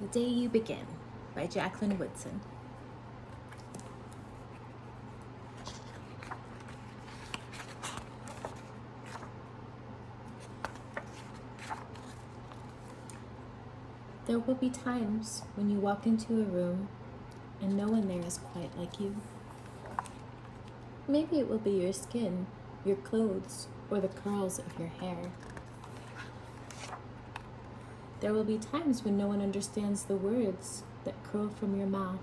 The Day You Begin by Jacqueline Woodson. There will be times when you walk into a room and no one there is quite like you. Maybe it will be your skin, your clothes, or the curls of your hair. There will be times when no one understands the words that curl from your mouth.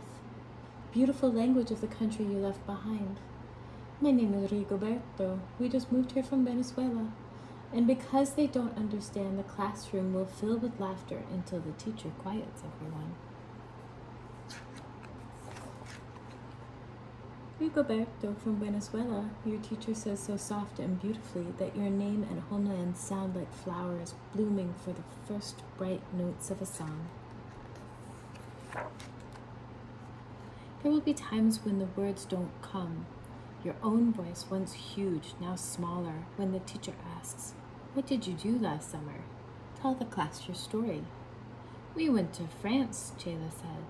Beautiful language of the country you left behind. My name is Rigoberto. We just moved here from Venezuela. And because they don't understand, the classroom will fill with laughter until the teacher quiets everyone. Rigoberto from Venezuela, your teacher says so soft and beautifully that your name and homeland sound like flowers blooming for the first bright notes of a song. There will be times when the words don't come. Your own voice, once huge, now smaller, when the teacher asks, "What did you do last summer? Tell the class your story." "We went to France," Jayla said.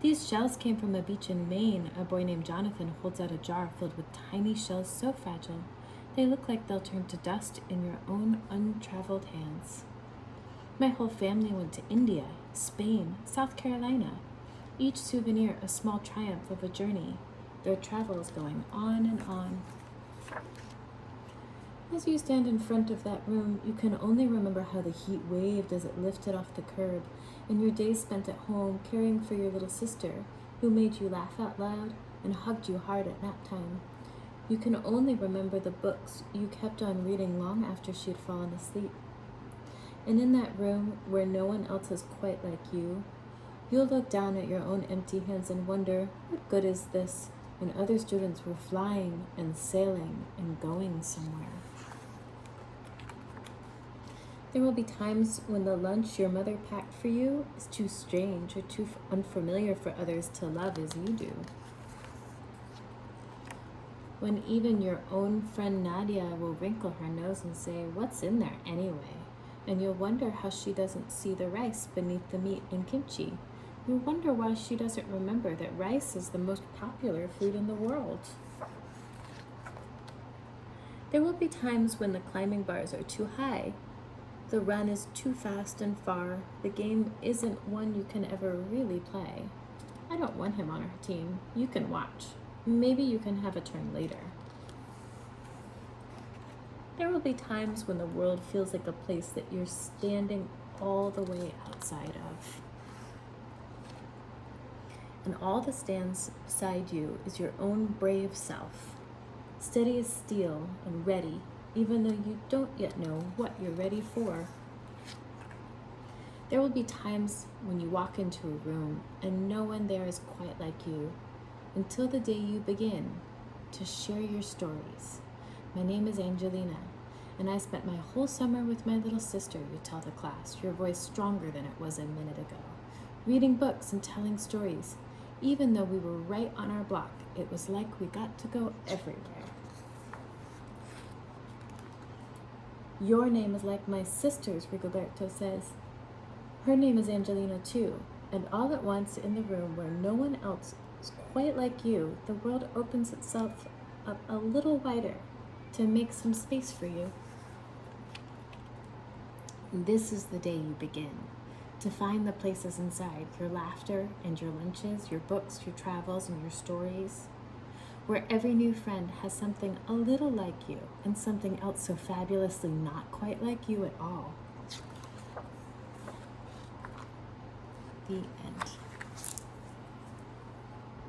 "These shells came from a beach in Maine." A boy named Jonathan holds out a jar filled with tiny shells so fragile, they look like they'll turn to dust in your own untraveled hands. "My whole family went to India, Spain, South Carolina. Each souvenir a small triumph of a journey, their travels going on and on." As you stand in front of that room, you can only remember how the heat waved as it lifted off the curb, and your days spent at home caring for your little sister, who made you laugh out loud and hugged you hard at nap time. You can only remember the books you kept on reading long after she'd fallen asleep. And in that room, where no one else is quite like you, you'll look down at your own empty hands and wonder, what good is this, when other students were flying and sailing and going somewhere? There will be times when the lunch your mother packed for you is too strange or too unfamiliar for others to love as you do. When even your own friend Nadia will wrinkle her nose and say, "What's in there anyway?" And you'll wonder how she doesn't see the rice beneath the meat and kimchi. You'll wonder why she doesn't remember that rice is the most popular food in the world. There will be times when the climbing bars are too high. The run is too fast and far. The game isn't one you can ever really play. I don't want him on our team. You can watch. Maybe you can have a turn later. There will be times when the world feels like a place that you're standing all the way outside of. And all that stands beside you is your own brave self, steady as steel and ready, even though you don't yet know what you're ready for. There will be times when you walk into a room and no one there is quite like you, until the day you begin to share your stories. My name is Angelina, and I spent my whole summer with my little sister, you tell the class, your voice stronger than it was a minute ago, reading books and telling stories. Even though we were right on our block, it was like we got to go everywhere. Your name is like my sister's, Rigoberto says. Her name is Angelina too, and all at once in the room where no one else is quite like you, the world opens itself up a little wider to make some space for you. This is the day you begin to find the places inside your laughter and your lunches, your books, your travels, and your stories, where every new friend has something a little like you and something else so fabulously not quite like you at all. The end.